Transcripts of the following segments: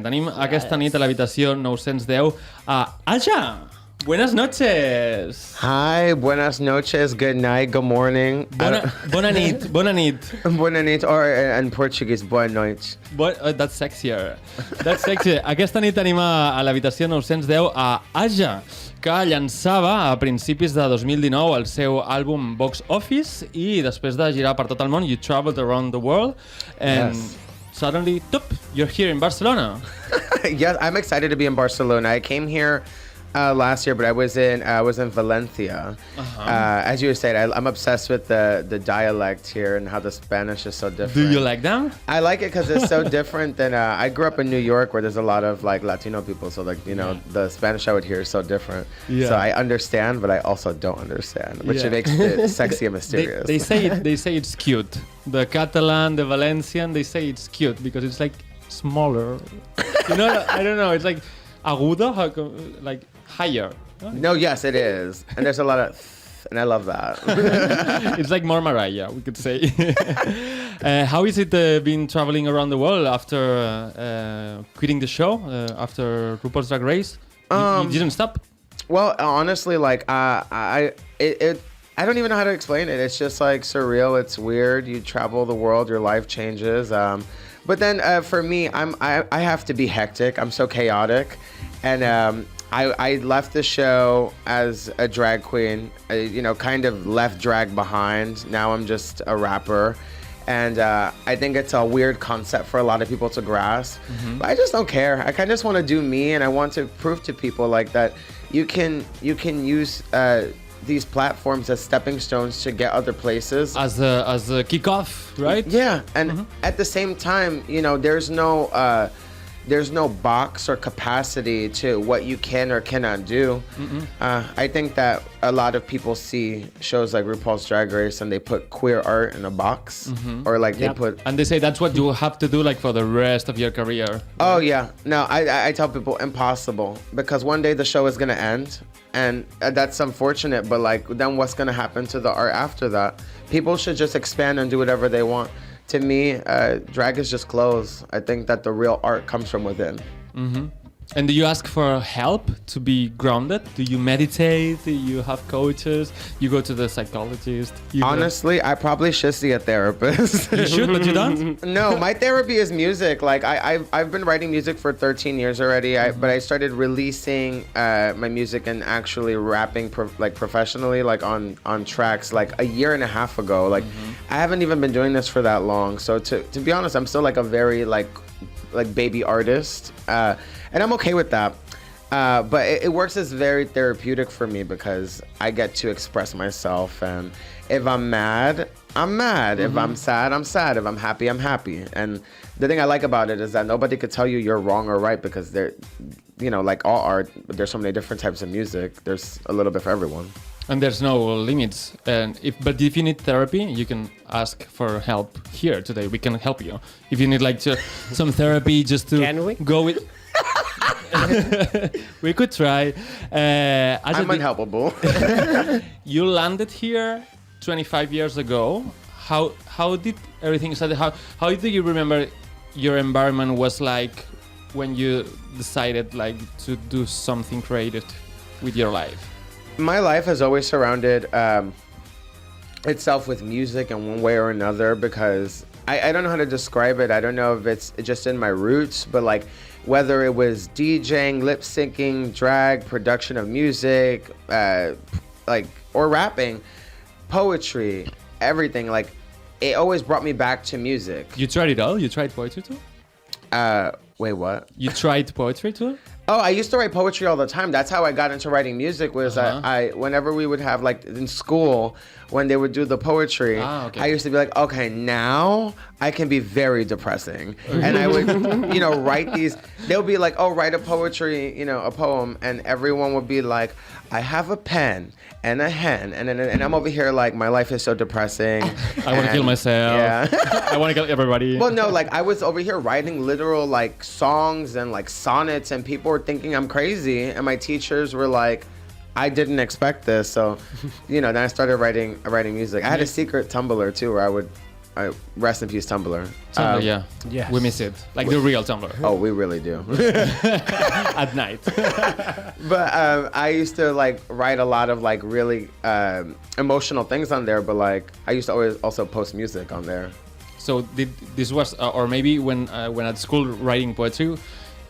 Tenim aquesta nit a l'habitació 910 a allà. Buenas noches. Hi, buenas noches, good night, good morning. Bona nit, bona nit. Buena nit, or in Portuguese, boa noite. That's sexier. That's sexier. Aquesta nit tenim a l'habitació 910 a allà, que llançava a principis de 2019 el seu àlbum Box Office i després de girar per tot el món, You Traveled Around the World, and suddenly, you're here in Barcelona. Yes, I'm excited to be in Barcelona. I came here last year, but I was in Valencia. As you said, I'm obsessed with the dialect here and how the Spanish is so different. Do you like them? I like it because it's so different than I grew up in New York, where there's a lot of like Latino people, so like the Spanish I would hear is so different. So I understand, but I also don't understand, which makes it sexy and mysterious. They say it's cute. The Catalan, the Valencian, they say it's cute because it's like smaller. I don't know. It's like agudo, like higher. No, yes, it is. And there's a lot of and I love that. It's like more Mariah, we could say. How is it been traveling around the world after quitting the show, after RuPaul's Drag Race? You didn't stop? Well, honestly, like I don't even know how to explain it. It's just like surreal. It's weird. You travel the world, your life changes. But then for me, I have to be hectic. I'm so chaotic, and I left the show as a drag queen. Kind of left drag behind. Now I'm just a rapper, and I think it's a weird concept for a lot of people to grasp. But I just don't care. I kind of just want to do me, and I want to prove to people like that you can use these platforms as stepping stones to get other places. As a kickoff, right? Yeah, and at the same time, there's no box or capacity to what you can or cannot do. I think that a lot of people see shows like RuPaul's Drag Race and they put queer art in a box, or like they put... And they say that's what you have to do like for the rest of your career. Oh yeah, no, I tell people impossible, because one day the show is gonna end, and that's unfortunate, but like then what's gonna happen to the art after that? People should just expand and do whatever they want. To me, drag is just clothes. I think that the real art comes from within. And do you ask for help to be grounded? Do you meditate? Do you have coaches? You go to the psychologist? Honestly, I probably should see a therapist. You should, but you don't? No, my therapy is music. Like I've been writing music for 13 years already. But I started releasing my music and actually rapping professionally, like on tracks, like a year and a half ago. Like I haven't even been doing this for that long. So to be honest, I'm still like a very like baby artist, and I'm okay with that. But it works as very therapeutic for me because I get to express myself. And if I'm mad, I'm mad. If I'm sad, I'm sad. If I'm happy, I'm happy. And the thing I like about it is that nobody could tell you you're wrong or right, because they're, like all art, there's so many different types of music. There's a little bit for everyone. And there's no limits. And if you need therapy, you can ask for help here today. We can help you. If you need some therapy just to go with... We could try. I'm unhelpable. You landed here 25 years ago. How did everything start? How do you remember your environment was like when you decided to do something creative with your life? My life has always surrounded itself with music in one way or another, because I don't know how to describe it. I don't know if it's just in my roots, but like whether it was DJing, lip syncing, drag, production of music, or rapping, poetry, everything, like it always brought me back to music. You tried it all? You tried poetry too? Wait, what? You tried poetry too? Oh, I used to write poetry all the time. That's how I got into writing music. Was I whenever we would have in school, when they would do the poetry, I used to be like, okay, now I can be very depressing, and I would, write these. They'll be like, oh, write a poetry, a poem, and everyone would be like, I have a pen and a hen, and I'm over here like my life is so depressing. I want to kill myself. Yeah. I want to kill everybody. Well, no, I was over here writing literal songs and sonnets, and people were thinking I'm crazy, and my teachers were like, I didn't expect this. So, then I started writing music. I had a secret Tumblr too, where I would rest in peace, Tumblr. Tumblr, yeah. Yes. We miss it. Like the real Tumblr. Oh, we really do. At night. But I used to like write a lot of like really emotional things on there. But like I used to always also post music on there. So this was, or maybe when at school writing poetry,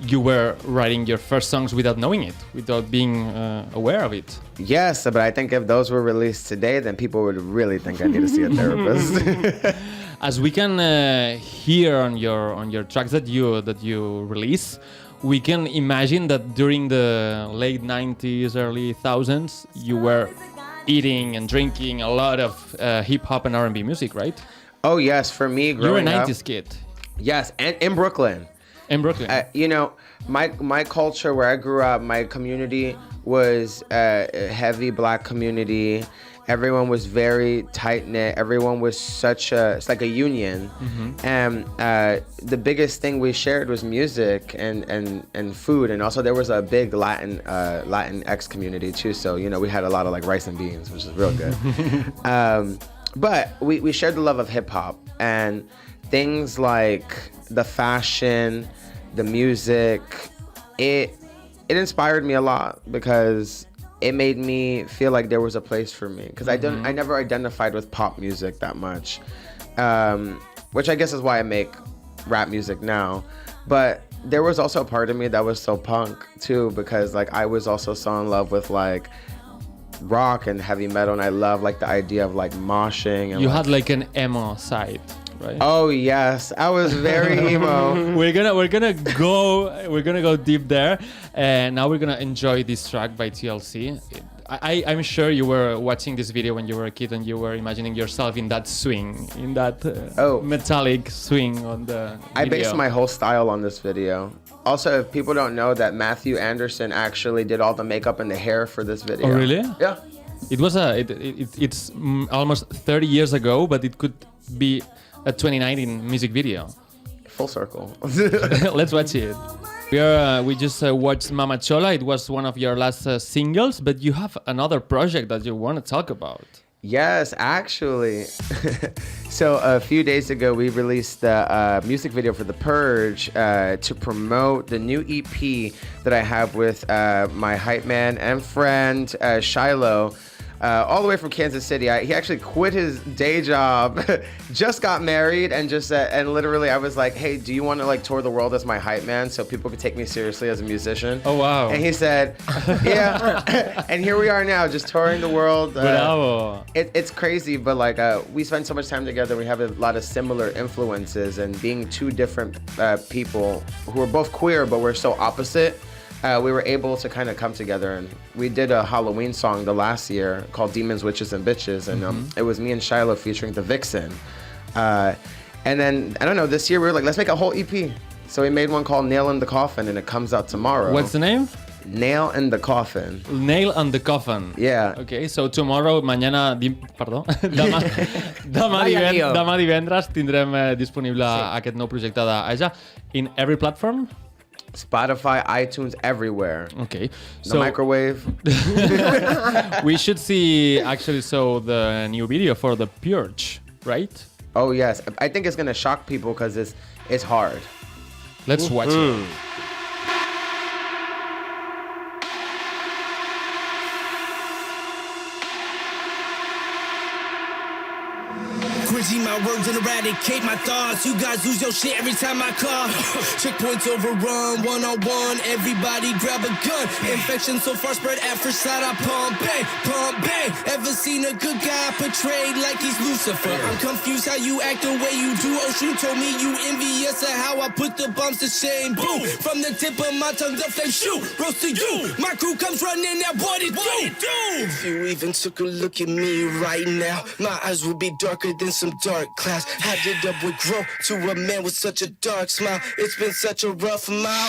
you were writing your first songs without knowing it, without being aware of it. Yes, but I think if those were released today, then people would really think I need to see a therapist. As we can hear on your tracks that you release, we can imagine that during the late 90s, early 2000s, you were eating and drinking a lot of hip hop and R&B music, right? Oh yes, for me growing You're a up. 90s kid. Yes, and in Brooklyn. In Brooklyn. You know, my culture where I grew up, my community was a heavy black community. Everyone was very tight knit. Everyone was it's like a union. Mm-hmm. And the biggest thing we shared was music and food. And also there was a big Latinx community too. So, you know, we had a lot of like rice and beans, which is real good. But we shared the love of hip hop and things like the fashion, the music. It inspired me a lot because it made me feel like there was a place for me, because I never identified with pop music that much, which I guess is why I make rap music now. But there was also a part of me that was so punk too, because like I was also so in love with like rock and heavy metal, and I love like the idea of like moshing. And you had like an emo side, right? Oh yes, I was very emo. We're gonna go deep there, and now we're gonna enjoy this track by TLC. I'm sure you were watching this video when you were a kid and you were imagining yourself in that swing, in that metallic swing on the video. I based my whole style on this video. Also, if people don't know that Matthew Anderson actually did all the makeup and the hair for this video. Oh really? Yeah. It was it's almost 30 years ago, but it could be a 2019 music video. Full circle. Let's watch it. We just watched Mama Chola. It was one of your last singles, but you have another project that you want to talk about. Yes, actually. So a few days ago, we released the music video for The Purge to promote the new EP that I have with my hype man and friend, Shiloh. All the way from Kansas City. He actually quit his day job, just got married, and and literally I was like, hey, do you want to like tour the world as my hype man so people could take me seriously as a musician? Oh wow. And he said, yeah. And here we are now, just touring the world. Bravo. It's crazy, but like we spend so much time together. We have a lot of similar influences, and being two different people who are both queer but we're so opposite. We were able to kind of come together, and we did a Halloween song the last year called Demons, Witches, and Bitches, and it was me and Shiloh featuring the Vixen. And then, I don't know, this year we were like, let's make a whole EP. So we made one called Nail in the Coffin, and it comes out tomorrow. What's the name? Nail in the Coffin. Nail in the Coffin. Yeah. Okay, so tomorrow, demà divendres tindrem disponible aquest nou projecte d'Aja in every platform? Spotify, iTunes, everywhere. Okay. The microwave. We should see actually the new video for The Purge, right? Oh yes. I think it's gonna shock people because it's hard. Let's watch it. Gritty my words and eradicate my thoughts. You guys lose your shit every time I call. Checkpoints overrun, one-on-one, everybody grab a gun. Infection so far spread at first sight, I pump bang. Ever seen a good guy portrayed like he's Lucifer? I'm confused how you act the way you do. Ocean told me you envious of how I put the bombs to shame. Boom, from the tip of my tongue the flame shoot. Roast to you, my crew comes running at what it do. If you even took a look at me right now, my eyes would be darker than some dark clouds. Had it up with grow to a man with such a dark smile. It's been such a rough mile.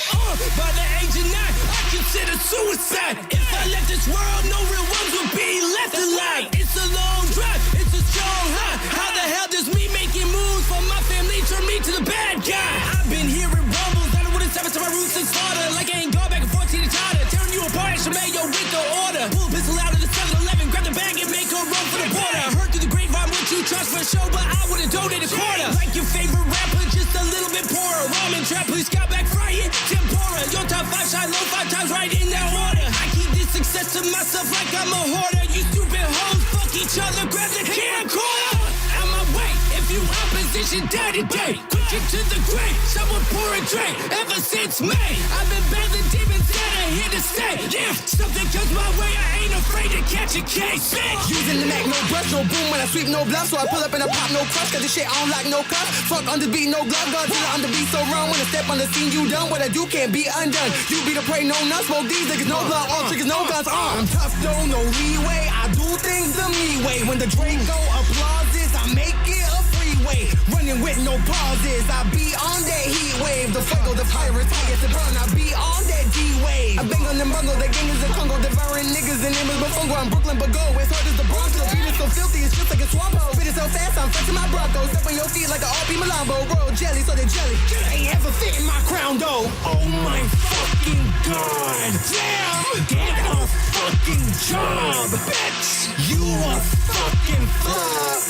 By the age of 9, I consider suicide. If I left this world, no real ones would be left alive. It's a long drive, it's a strong high. How the hell does me making moves for my family turn me to the bad guy? I've been hearing rumbles, I don't want to step into my roots and slaughter. Like I ain't gone back and forth to the tighter. Tearing you apart, I should make your with the order. Pull a pistol out of the 7-Eleven, grab the bag and make a run for the border. I heard through the grapevine what you trust. cash for a show, but I would've donated a quarter. Like your favorite rapper, just a little bit poorer. Ramen trap, please got back fry it. Tempura, your top 5 shine low 5 times right in that order. I keep this success to myself like I'm a hoarder. You stupid hoes, fuck each other, grab the camcorder. Out my way, if you opposition, daddy day. Quick it to the grave, someone pour a drink. Ever since May, I've been battling demons that are here to stay. Yeah, something comes my way, I ain't afraid to catch a case. Bitch. Using the Mac, no brush, no boom when I sweep, no bluff. So I pull up and I pop, no crush. Cause this shit I don't like, no cuff. Fuck on the beat, no glove. Godzilla on the beat, so wrong. When I step on the scene, you done. What I do can't be undone. You be the prey, no none. Smoke these niggas, no blood. All triggers, no guns. I'm tough though, no leeway. I do things the me way. When the Draco applauses, I make it a freeway. Running with no pauses. I be on that heat wave. The fuego, the pirates, highest to burn. I be on that D-wave. I bang on them bungle, the gang is a Congo. Devouring niggas and name is Mofongo. I'm Brooklyn, but go as hard as the Bronx. The beat is so filthy, it's just like a swamp hole. Spit it so fast, I'm flexing my Broncos. Step on your feet like an RP Malambo. Royal jelly, so they jelly. Ain't ever fit in my crown, though. Oh my fucking god. Damn, get a fucking job, bitch. You a fucking flop.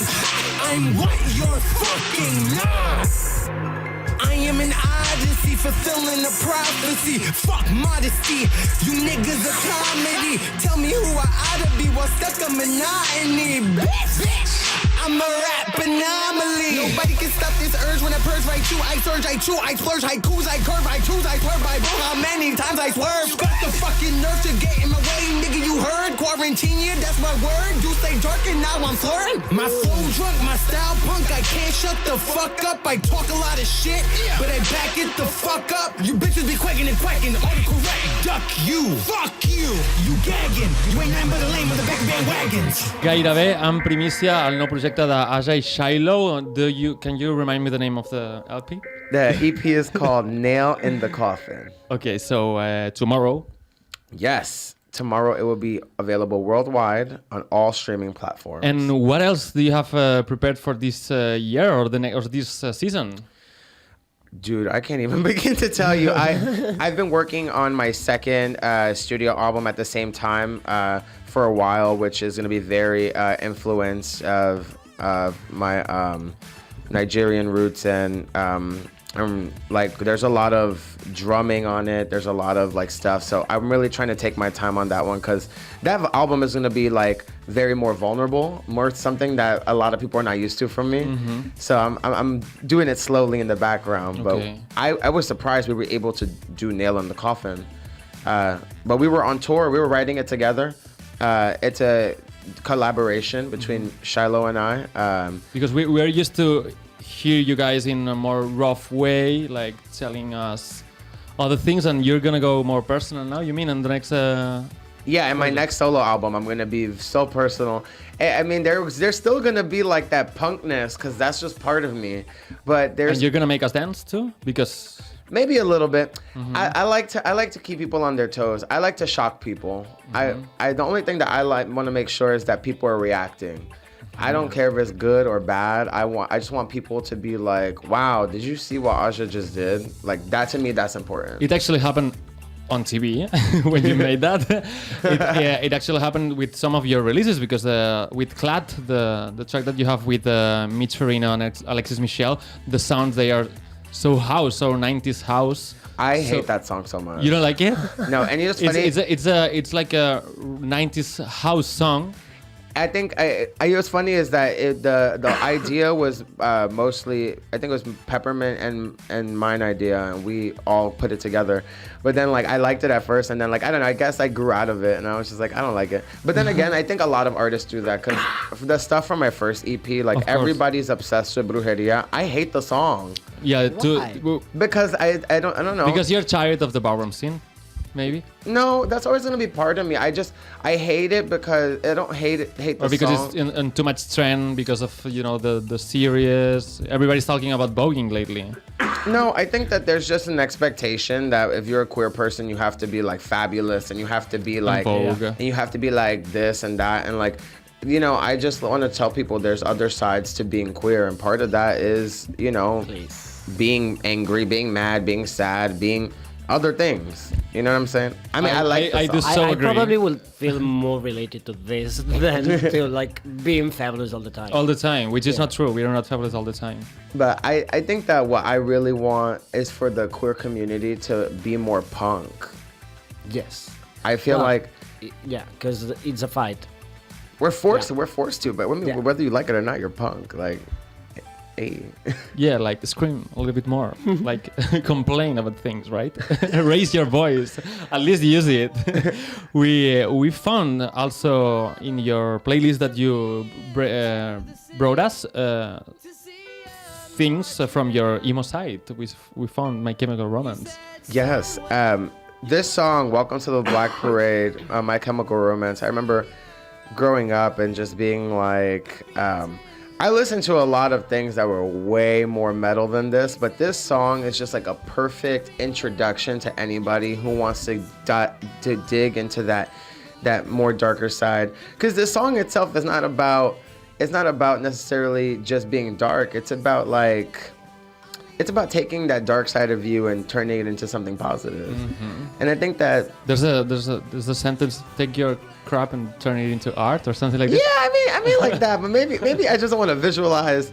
I'm what you're fucking not. I am an odyssey, fulfilling a prophecy. Fuck modesty, you niggas a comedy. Tell me who I ought to be while stuck in monotony. Bitch, I'm a rap anomaly. Nobody can stop this urge when I purge right through. I surge, I chew, I splurge, haikus, I curve, I choose, I swerve. I bro, how many times I swerve? Got the fucking nerve to get in my way, nigga, you heard? Quarantine, yeah, that's my word. You say dark and now I'm slurring. My flow drunk, my style punk, I can't shut the fuck up. I talk a lot of shit, but I back it the fuck up. You bitches be quaking and quacking, article correct. Duck you, fuck you, you gagging. You ain't nothing but a lame with the back of bandwagons. Gairebé en primícia el nou projecte d'Aja i Shiloh. Can you remind me the name of the LP? The EP is called Nail in the Coffin. Okay, so tomorrow. Yes, tomorrow it will be available worldwide on all streaming platforms. And what else do you have prepared for this year or this season? Dude, I can't even begin to tell you. I've been working on my second studio album at the same time for a while, which is going to be very influenced of my Nigerian roots, and like there's a lot of drumming on it. There's a lot of like stuff. So I'm really trying to take my time on that one, because that album is going to be like very more vulnerable, more something that a lot of people are not used to from me. Mm-hmm. So I'm doing it slowly in the background. Okay. But I was surprised we were able to do Nail in the Coffin. But we were on tour. We were writing it together. It's a collaboration between Shiloh and I. Because we're used to hear you guys in a more rough way, like telling us other things, and you're gonna go more personal now, you mean, in the next yeah, in my next solo album I'm gonna be so personal. I mean, there's still gonna be like that punkness, because that's just part of me, but there's... And you're gonna make us dance too? Because maybe a little bit. Mm-hmm. I like to keep people on their toes. I like to shock people. Mm-hmm. The only thing that I want to make sure is that people are reacting. I don't care if it's good or bad. I just want people to be like, wow, did you see what Aja just did? Like, that to me, that's important. It actually happened on TV when you made that. It actually happened with some of your releases, because with Clad, the track that you have with Mitch Farina and Alexis Michel, the sounds, they are so 90s house. I hate that song so much. You don't like it? No, and it's funny. It's like a 90s house song. I think what's funny is that the idea was mostly, I think it was Peppermint and mine idea, and we all put it together. But then like I liked it at first, and then like I don't know, I guess I grew out of it, and I was just like, I don't like it. But then again, I think a lot of artists do that, because the stuff from my first EP, like everybody's obsessed with Brujeria. I hate the song. Yeah, because I don't know. Because you're tired of the ballroom scene. Maybe? No, that's always going to be part of me. I hate it because I don't hate the song. Or because it's in too much trend, because of, the series. Everybody's talking about voguing lately. No, I think that there's just an expectation that if you're a queer person, you have to be like fabulous, and you have to be like, and you have to be like this and that, and like, I just want to tell people there's other sides to being queer, and part of that is, being angry, being mad, being sad, being other things. You know what I'm saying? I mean, I like the I song. do so I agree. probably will feel more related to this than to like being fabulous all the time. All the time, which is not true. We are not fabulous all the time. But I think that what I really want is for the queer community to be more punk. Yes. I feel like Yeah, because it's a fight. we're forced to, but whether you like it or not, you're punk. Like, hey. Yeah, like scream a little bit more, like complain about things, right? Raise your voice, at least use it. We found also in your playlist that you brought us things from your emo side. We found My Chemical Romance. Yes. This song, Welcome to the Black Parade, My Chemical Romance, I remember growing up and just being like, I listened to a lot of things that were way more metal than this, but this song is just like a perfect introduction to anybody who wants to dig into that more darker side. Because this song itself is not about necessarily just being dark. It's about taking that dark side of you and turning it into something positive. Mm-hmm. And I think that there's a sentence, take your crap and turn it into art or something like that. Yeah, I mean like that, but maybe I just don't want to visualize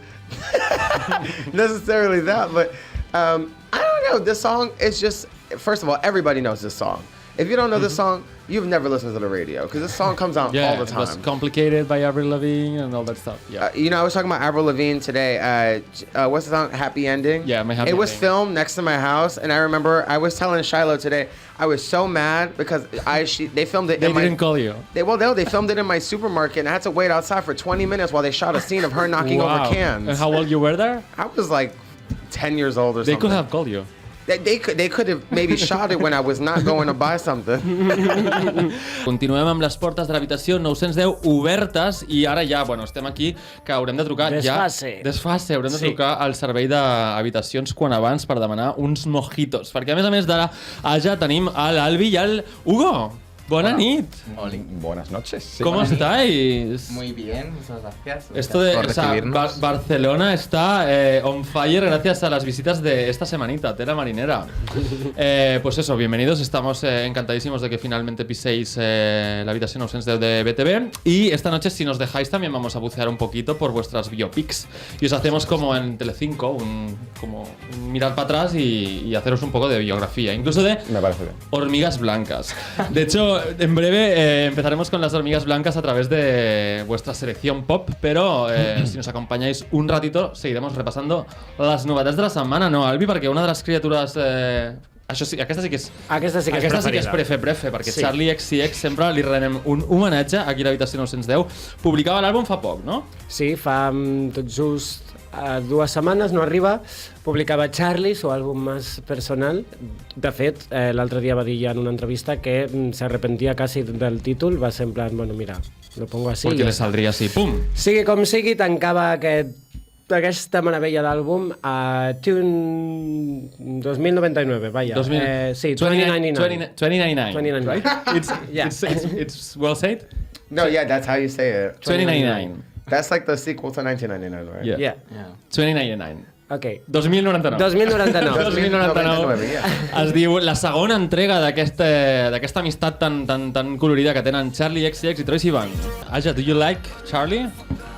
necessarily that. But I don't know. This song is just, first of all, everybody knows this song. If you don't know this song, you've never listened to the radio, because this song comes out all the time. It was Complicated by Avril Lavigne and all that stuff. Yeah. I was talking about Avril Lavigne today. What's the song? Happy Ending? Yeah, My Happy It was Ending. filmed next to my house, and I remember I was telling Shiloh today, I was so mad because they filmed it. They didn't call you. They filmed it in my supermarket, and I had to wait outside for 20 minutes while they shot a scene of her knocking over cans. And how old you were there? I was like 10 years old or They something. could have called you. They could have maybe shot it when I was not going to buy something. Continuem amb les portes de l'habitació 910 obertes i ara ja, estem aquí que haurem de trucar Desfase, haurem de trucar al servei d'habitacions quan abans per demanar uns mojitos, perquè a més d'ara allà tenim l'Albi i el Hugo. Buena nit. Buenas noches. Sí. ¿Cómo estáis? Muy bien, muchas gracias. Esto Barcelona está on fire gracias a las visitas de esta semanita, tela marinera. Pues eso, bienvenidos, estamos encantadísimos de que finalmente piséis la habitación 910 de BTV, y esta noche, si nos dejáis, también vamos a bucear un poquito por vuestras biopics y os hacemos como en Telecinco, como mirar para atrás y haceros un poco de biografía, incluso de Me parece bien. hormigas blancas. De hecho, en breve empezaremos con las hormigas blancas a través de vuestra selección pop, pero si nos acompañáis un ratito seguiremos repasando les novetats de la setmana, no, Albi? Perquè una de les criatures... aquesta sí que és prefe, perquè sí. Charlie XCX sempre li renem un homenatge aquí a l'habitació 910. Publicava l'àlbum fa poc, no? Sí, fa tot just 2 setmanes, no arriba, publicava Charlie, su àlbum més personal. De fet, l'altre dia va dir ja en una entrevista que se arrepentia quasi del títol, va ser en plan, bueno, mira, lo pongo así. Perquè le saldria així, pum! Sigui com sigui, tancava aquesta meravella d'àlbum a Tune 2099, vaja. Sí, 2099. 2099, right? Yeah. It's well said? No, yeah, that's how you say it. 2099. That's like the sequel to 1999, right? Yeah. 2099. Ok. 2099. 2099. Yeah. Es diu la segona entrega d'aquesta amistat tan colorida que tenen Charlie XCX i Troye Sivan. Aja, do you like Charlie?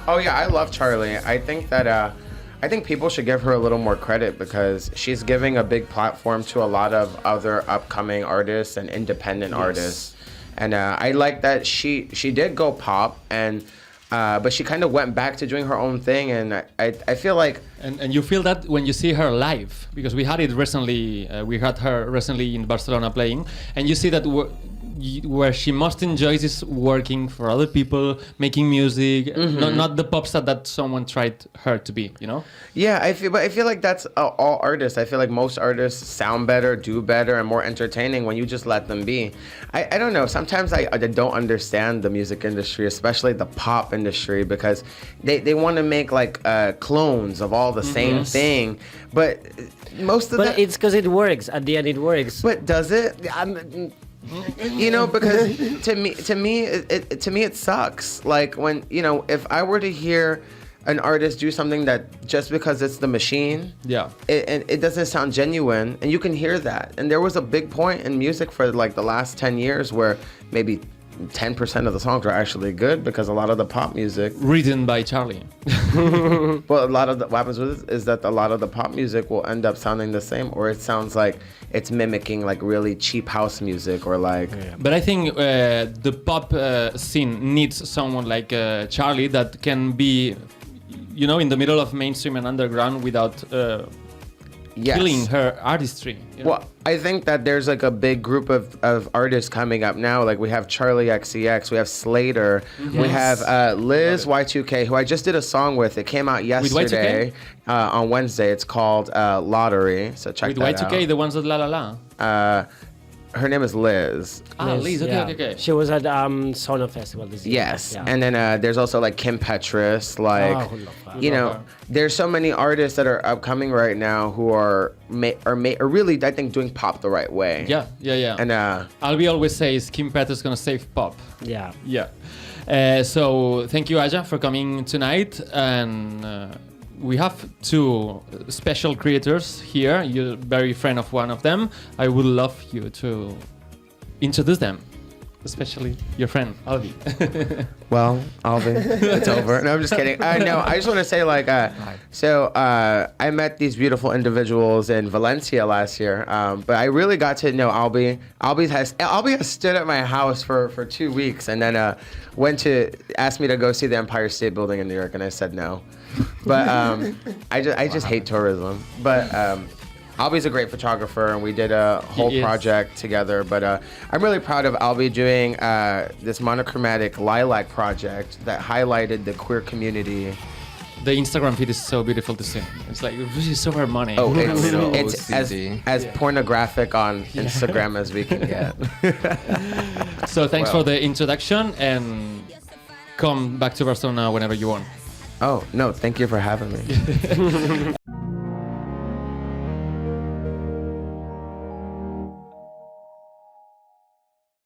Oh yeah, I love Charlie. I think that I think people should give her a little more credit because she's giving a big platform to a lot of other upcoming artists and independent artists. And I like that she did go pop, and but she kind of went back to doing her own thing, and I feel like... And you feel that when you see her live, because we had it recently, we had her recently in Barcelona playing, and you see that where she most enjoys is working for other people, making music, not the pop star that someone tried her to be, you know? Yeah, I feel like that's all artists. I feel like most artists sound better, do better, and more entertaining when you just let them be. I don't know. Sometimes I don't understand the music industry, especially the pop industry, because they want to make like clones of all the same thing, but most of But it's because it works. At the end, it works. But does it? You know, because to me it sucks. Like when, you know, if I were to hear an artist do something that just because it's the machine, it doesn't sound genuine, and you can hear that. And there was a big point in music for like the last 10 years where maybe 10% of the songs are actually good because a lot of the pop music written by Charlie. Well, a lot of what happens with it is that a lot of the pop music will end up sounding the same, or it sounds like it's mimicking like really cheap house music or like. But I think the pop scene needs someone like Charlie that can be, you know, in the middle of mainstream and underground without killing her artistry. You know? Well, I think that there's like a big group of artists coming up now. Like we have Charlie XCX, we have Slater, we have Liz Y2K, who I just did a song with. It came out yesterday on Wednesday. It's called Lottery. So check that out. With Y2K, the ones that La La La. Her name is Liz. Liz. Okay. She was at Sona Festival this year. Yes, and then there's also like Kim Petras. Like, you know, there's so many artists that are upcoming right now who are really, I think, doing pop the right way. Yeah. And Albi always says Kim Petras gonna save pop. Yeah. So thank you, Aja, for coming tonight, and. We have two special creators here. You're a very friend of one of them. I would love you to introduce them, especially your friend, Albi. Well, Albi, it's over. No, I'm just kidding. No, I just want to say, like, I met these beautiful individuals in Valencia last year, but I really got to know Albi. Albi has stood at my house for 2 weeks, and then asked me to go see the Empire State Building in New York, and I said no. But I just hate tourism. But Albi's a great photographer, and we did a whole project together. But I'm really proud of Albi doing this monochromatic lilac project that highlighted the queer community. The Instagram feed is so beautiful to see. It's like really super money. Oh, it's as pornographic on Instagram as we can get. So thanks for the introduction, and come back to Barcelona whenever you want. Oh, no, thank you for having me.